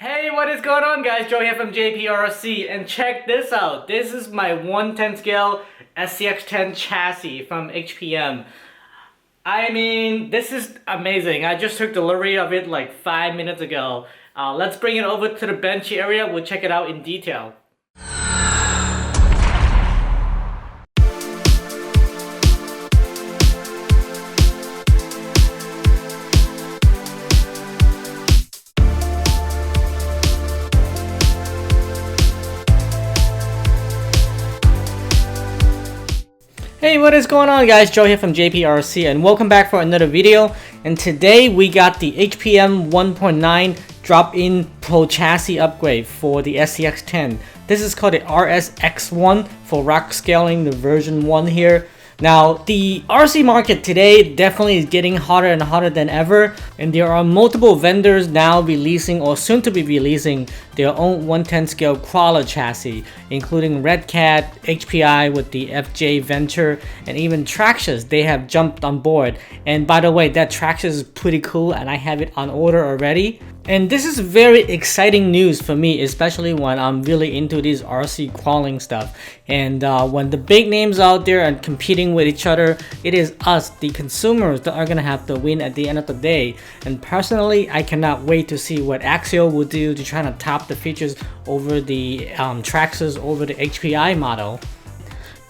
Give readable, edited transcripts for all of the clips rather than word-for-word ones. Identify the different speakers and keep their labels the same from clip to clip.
Speaker 1: Hey, what is going on, guys? Joe here from JPRC, and check this out. This is my 110 scale SCX10 chassis from HPM. I mean, this is amazing. I just took delivery of it like 5 minutes ago. Let's bring it over to the bench area. We'll check it out in detail. Hey, what is going on, guys? Joe here from JPRC, and welcome back for another video. And today we got the HPM 1.9 drop-in Pro chassis upgrade for the SCX10. This is called the RS-X1 for rock scaling, the version 1 here. Now, the RC market today definitely is getting hotter and hotter than ever, and there are multiple vendors now releasing or soon to be releasing their own 110 scale crawler chassis, including Red Cat, HPI with the FJ Venture, and even Traxxas. They have jumped on board. And by the way, that Traxxas is pretty cool, and I have it on order already. And this is very exciting news for me, especially when I'm really into these RC crawling stuff. And when the big names out there are competing with each other, it is us, the consumers, that are gonna have to win at the end of the day. And personally, I cannot wait to see what Axial will do to try to top the features over the Traxxas, over the HPI model.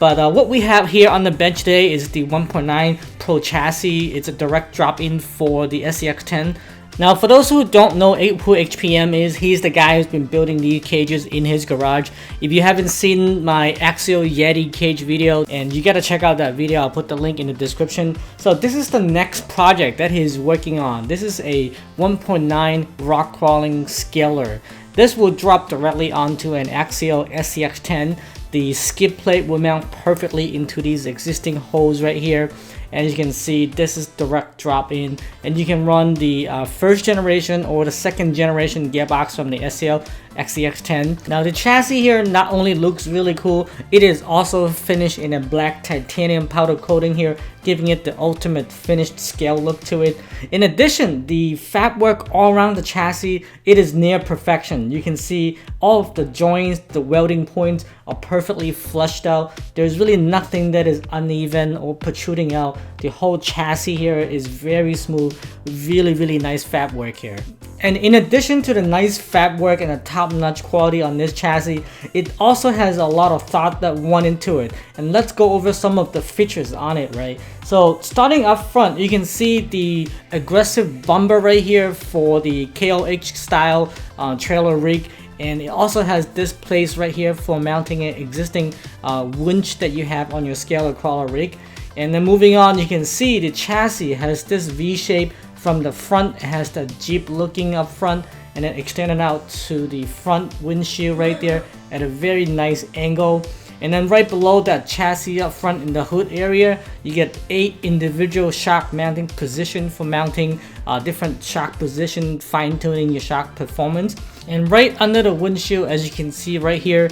Speaker 1: But what we have here on the bench today is the 1.9 Pro chassis. It's a direct drop-in for the SCX10. Now, for those who don't know who HPM is, he's the guy who's been building these cages in his garage. If you haven't seen my Axial Yeti cage video, and you gotta check out that video, I'll put the link in the description. So this is the next project that he's working on. This is a 1.9 rock crawling scaler. This will drop directly onto an Axial SCX10. The skid plate will mount perfectly into these existing holes right here. As you can see, this is direct drop in, and you can run the first generation or the second generation gearbox from the Axial SCX10. Now, the chassis here not only looks really cool, it is also finished in a black titanium powder coating here, giving it the ultimate finished scale look to it. In addition, the fab work all around the chassis, it is near perfection. You can see all of the joints, the welding points are perfectly flushed out. There's really nothing that is uneven or protruding out. The whole chassis here is very smooth, really nice fab work here. And in addition to the nice fab work and the top-notch quality on this chassis, it also has a lot of thought that went into it. And let's go over some of the features on it, right? So starting up front, you can see the aggressive bumper right here for the KLH style trailer rig. And it also has this place right here for mounting an existing winch that you have on your scaler crawler rig. And then moving on, you can see the chassis has this V shape from the front. It has the Jeep looking up front, and then extended out to the front windshield right there at a very nice angle. And then right below that chassis up front in the hood area, you get 8 individual shock mounting position for mounting different shock position, fine-tuning your shock performance. And right under the windshield, as you can see right here,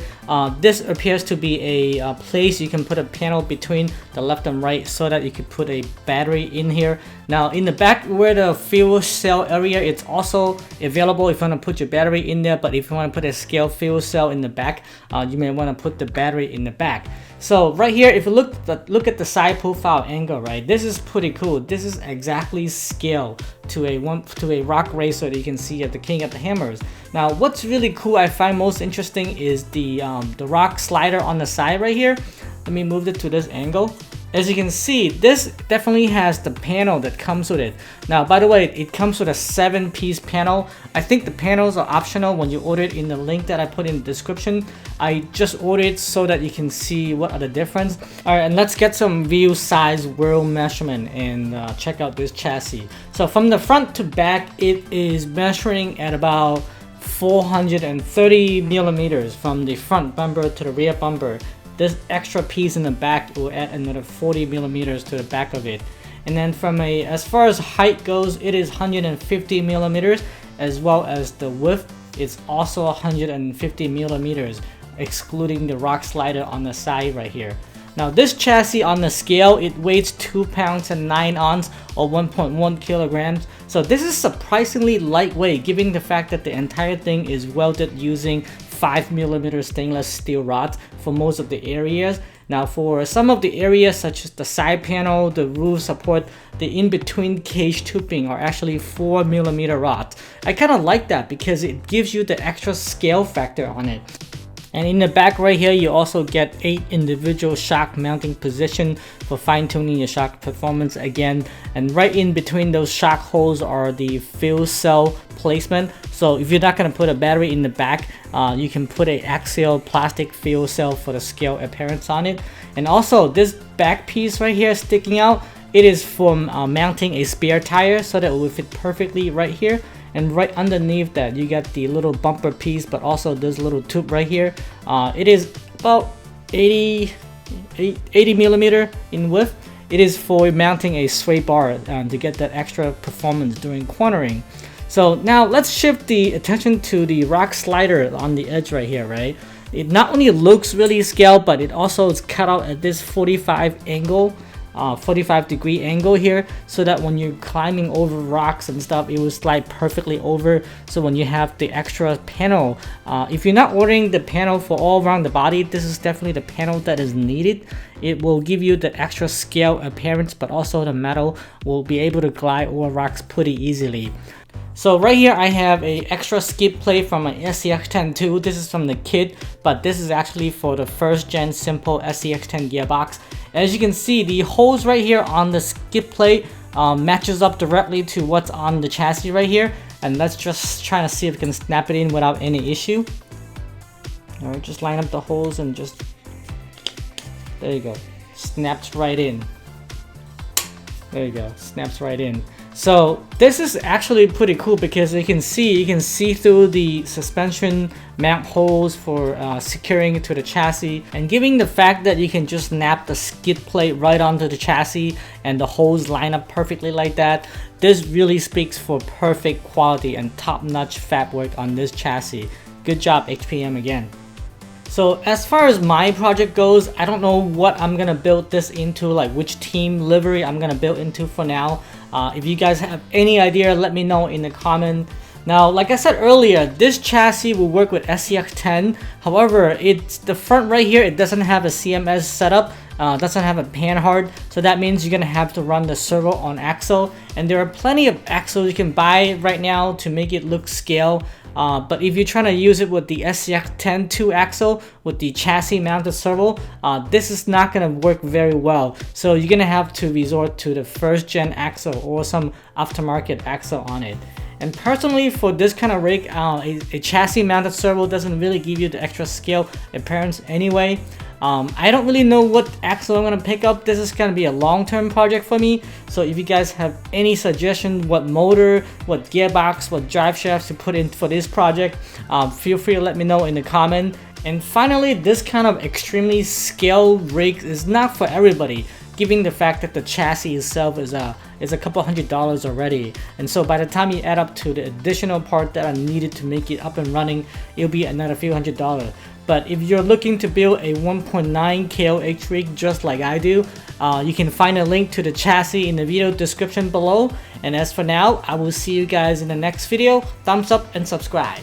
Speaker 1: this appears to be a place you can put a panel between the left and right so that you could put a battery in here. Now, in the back where the fuel cell area, it's also available if you want to put your battery in there. But if you want to put a scale fuel cell in the back, you may want to put the battery in the back. So right here, if you look at the side profile angle, right, this is pretty cool. This is exactly scale to a rock racer that you can see at the King of the Hammers. Now, what's really cool, I find most interesting, is the rock slider on the side right here. Let me move it to this angle. As you can see, this definitely has the panel that comes with it. Now, by the way, it comes with a 7-piece panel. I think the panels are optional when you order it in the link that I put in the description. I just ordered it so that you can see what are the difference. All right, and let's get some view size world measurement and check out this chassis. So from the front to back, it is measuring at about 430 millimeters from the front bumper to the rear bumper. This extra piece in the back will add another 40 millimeters to the back of it. And then as far as height goes, it is 150 millimeters, as well as the width is also 150 millimeters, excluding the rock slider on the side right here. Now this chassis on the scale, it weighs 2 pounds and 9 ounces or 1.1 kilograms. So this is surprisingly lightweight given the fact that the entire thing is welded using 5mm stainless steel rods for most of the areas. Now for some of the areas such as the side panel, the roof support, the in-between cage tubing are actually 4mm rods. I kind of like that because it gives you the extra scale factor on it. And in the back right here, you also get 8 individual shock mounting positions for fine-tuning your shock performance again. And right in between those shock holes are the fuel cell placement. So if you're not going to put a battery in the back, you can put an axial plastic fuel cell for the scale appearance on it. And also this back piece right here sticking out, it is for mounting a spare tire so that it will fit perfectly right here. And right underneath that, you got the little bumper piece, but also this little tube right here. It is about 80mm in width. It is for mounting a sway bar to get that extra performance during cornering. So now let's shift the attention to the rock slider on the edge right here, right? It not only looks really scaled, but it also is cut out at this 45 degree angle here, so that when you're climbing over rocks and stuff, it will slide perfectly over. So when you have the extra panel, if you're not ordering the panel for all around the body, this is definitely the panel that is needed. It will give you the extra scale appearance, but also the metal will be able to glide over rocks pretty easily. So right here I have a extra skid plate from my SCX10 too. This is from the kit, but this is actually for the first gen simple SCX10 gearbox. As you can see, the holes right here on the skid plate matches up directly to what's on the chassis right here. And let's just try to see if we can snap it in without any issue. Alright, just line up the holes and just, there you go, snaps right in. There you go, snaps right in. So this is actually pretty cool because you can see through the suspension mount holes for securing it to the chassis, and given the fact that you can just snap the skid plate right onto the chassis and the holes line up perfectly like that, this really speaks for perfect quality and top-notch fab work on this chassis. Good job HPM again. So as far as my project goes, I don't know what I'm gonna build this into, like which team livery I'm gonna build into for now. If you guys have any idea, let me know in the comment. Now, like I said earlier, this chassis will work with SCX10. However, it's the front right here, it doesn't have a CMS setup, doesn't have a panhard, so that means you're gonna have to run the servo on axle. And there are plenty of axles you can buy right now to make it look scale. But if you're trying to use it with the SCX10 2 axle with the chassis mounted servo, this is not going to work very well. So you're going to have to resort to the first gen axle or some aftermarket axle on it. And personally, for this kind of rig, a chassis mounted servo doesn't really give you the extra scale appearance anyway. I don't really know what axle I'm going to pick up. This is going to be a long-term project for me. So if you guys have any suggestion, what motor, what gearbox, what drive shafts to put in for this project, feel free to let me know in the comment. And finally, this kind of extremely scaled rig is not for everybody, given the fact that the chassis itself is a couple $100 already. And so by the time you add up to the additional part that are needed to make it up and running, it'll be another few $100. But if you're looking to build a 1.9 kOh rig just like I do, you can find a link to the chassis in the video description below. And as for now, I will see you guys in the next video. Thumbs up and subscribe.